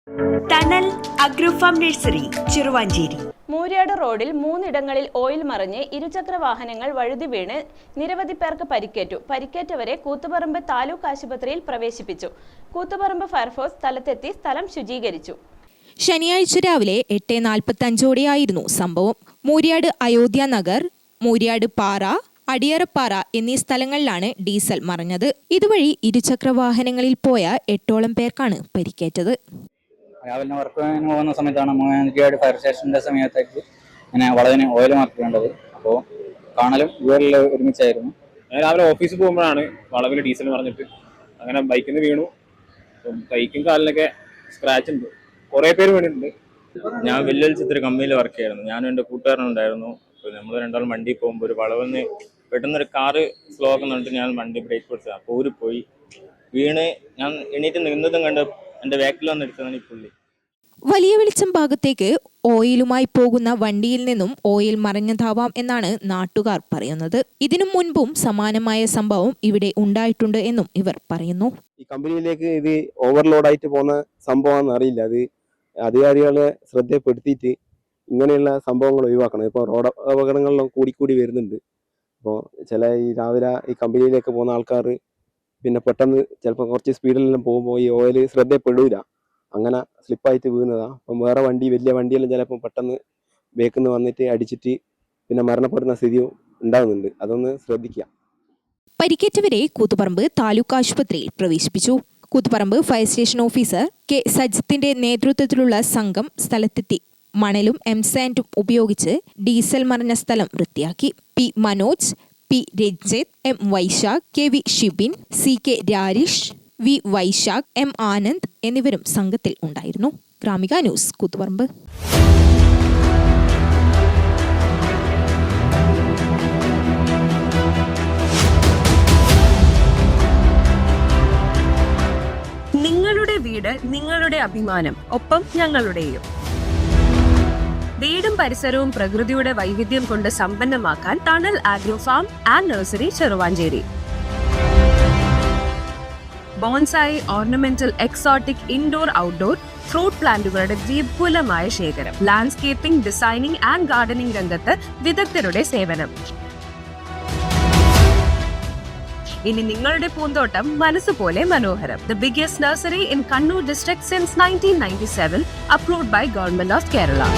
തണൽ അഗ്രോഫാം നഴ്സറി ചെറുവാഞ്ചേരി. മൂര്യാട് റോഡിൽ 3 ഇടങ്ങളിൽ ഓയിൽ മറിഞ്ഞ് ഇരുചക്ര വാഹനങ്ങൾ വഴുതി വീണ് നിരവധി പേർക്ക് പരിക്കേറ്റു. പരിക്കേറ്റവരെ കൂത്തുപറമ്പ് താലൂക്ക് ആശുപത്രിയിൽ പ്രവേശിപ്പിച്ചു. കൂത്തുപറമ്പ് ഫയർഫോഴ്സ് സ്ഥലത്തെത്തി സ്ഥലം ശുചീകരിച്ചു. ശനിയാഴ്ച രാവിലെ 8:45ഓടെയായിരുന്നു സംഭവം. മൂര്യാട് അയോധ്യ നഗർ, മൂര്യാട് പാറ, അടിയറപ്പാറ എന്നീ സ്ഥലങ്ങളിലാണ് ഡീസൽ മറിഞ്ഞത്. ഇതുവഴി ഇരുചക്ര വാഹനങ്ങളിൽ പോയ 8ഓളം പേർക്കാണ് പരിക്കേറ്റത്. രാവിലെ വർക്ക് പോകുന്ന സമയത്താണ് മൂര്യാട് ഫയർ സ്റ്റേഷൻ്റെ സമയത്തേക്ക് ഇങ്ങനെ വളവിന് ഓയിൽ മാർക്കേണ്ടത്. അപ്പോൾ കാണലും വീട്ടിൽ ഒരുമിച്ചായിരുന്നു. ഞാൻ രാവിലെ ഓഫീസിൽ പോകുമ്പോഴാണ് വളവിൽ ഡീസൽ മറിഞ്ഞിട്ട് അങ്ങനെ ബൈക്കിൽ നിന്ന് വീണു. കൈക്കും കാലിനൊക്കെ സ്ക്രാച്ച് ഉണ്ട്. കുറേ പേര് വീണിട്ടുണ്ട്. ഞാൻ വെല്ലുവിളിച്ചൊരു കമ്പനിയിൽ വർക്ക് ചെയ്യായിരുന്നു. ഞാനും എൻ്റെ കൂട്ടുകാരനുണ്ടായിരുന്നു. അപ്പോൾ നമ്മൾ രണ്ടാളും വണ്ടി പോകുമ്പോൾ ഒരു വളവിന് പെട്ടെന്നൊരു കാറ് സ്ലോ ആക്കുന്നുണ്ട്. ഞാൻ വണ്ടി ബ്രേക്ക് പിടിച്ചത്. അപ്പോൾ ഊരി പോയി വീണ്. ഞാൻ എണീറ്റ് നിന്നതും കണ്ട് എൻ്റെ ബാക്കിൽ വന്നെടുത്തതാണ് ഈ പുള്ളി. വലിയ വെളിച്ചം ഭാഗത്തേക്ക് ഓയിലുമായി പോകുന്ന വണ്ടിയിൽ നിന്നും ഓയിൽ മറിഞ്ഞതാവാം എന്നാണ് നാട്ടുകാർ പറയുന്നത്. ഇതിനു മുൻപും സമാനമായ സംഭവം ഇവിടെ ഉണ്ടായിട്ടുണ്ട് എന്നും ഇവർ പറയുന്നു. ഈ കമ്പനിയിലേക്ക് ഇത് ഓവർലോഡായിട്ട് പോകുന്ന സംഭവമാണെന്ന് അറിയില്ല. അത് അധികാരികളെ ശ്രദ്ധപ്പെടുത്തിയിട്ട് ഇങ്ങനെയുള്ള സംഭവങ്ങൾ ഒഴിവാക്കണം. ഇപ്പോൾ റോഡ് അപകടങ്ങളിലും കൂടി വരുന്നുണ്ട്. അപ്പോൾ ഈ രാവിലെ ഈ കമ്പനിയിലേക്ക് പോകുന്ന ആൾക്കാർ പിന്നെ പെട്ടെന്ന് ചിലപ്പോൾ കുറച്ച് സ്പീഡിലെല്ലാം പോകുമ്പോൾ ഈ ഓയിൽ ശ്രദ്ധപ്പെടൂല, അങ്ങനെ സ്ലിപ്പായിട്ട് വീഴുന്നതാണ്. അപ്പം വേറെ വലിയ വണ്ടിയെല്ലാം ചിലപ്പോൾ പെട്ടെന്ന് ബേക്കിൽ നിന്ന് വന്നിട്ട് അടിച്ചിട്ട് പിന്നെ മരണപ്പെടുന്ന സ്ഥിതിയും ഉണ്ടാകുന്നുണ്ട്. അതൊന്ന് ശ്രദ്ധിക്കുക. പരിക്കേറ്റവരെ കൂത്തുപറമ്പ് താലൂക്ക് ആശുപത്രിയിൽ പ്രവേശിപ്പിച്ചു. Koothuparamba fire station officer K സജിത്തിന്റെ നേതൃത്വത്തിലുള്ള സംഘം സ്ഥലത്തെത്തി മണലും എംസാൻഡും ഉപയോഗിച്ച് ഡീസൽ മറിഞ്ഞ സ്ഥലം വൃത്തിയാക്കി. P Manoj, P Ranjith, M Vaishakh, K V Shibin, C K Rarish, V Vaishakh, M Anand എന്നിവരും സംഘത്തിൽ ഉണ്ടായിരുന്നു. ഗ്രാമിക ന്യൂസ്, കൂത്തുപറമ്പ്. നിങ്ങളുടെ വീട് നിങ്ങളുടെ അഭിമാനം, ഒപ്പം ഞങ്ങളുടെയും. വീടും പരിസരവും പ്രകൃതിയുടെ വൈവിധ്യം കൊണ്ട് സമ്പന്നമാക്കാൻ Thanal agro farm and nursery Cheruvanchery. Bonsai, ornamental, exotic, indoor, outdoor fruit പ്ലാന്റുകളുടെ വിപുലമായ ശേഖരം. ലാൻഡ്സ്കേപ്പിംഗ്, ഡിസൈനിംഗ് ആൻഡ് ഗാർഡനിംഗ് രംഗത്ത് വിദഗ്ധരുടെ സേവനം. ഇനി നിങ്ങളുടെ പൂന്തോട്ടം മനസ്സുപോലെ മനോഹരം. The biggest nursery in Kannur district since 1997, approved by Government of Kerala.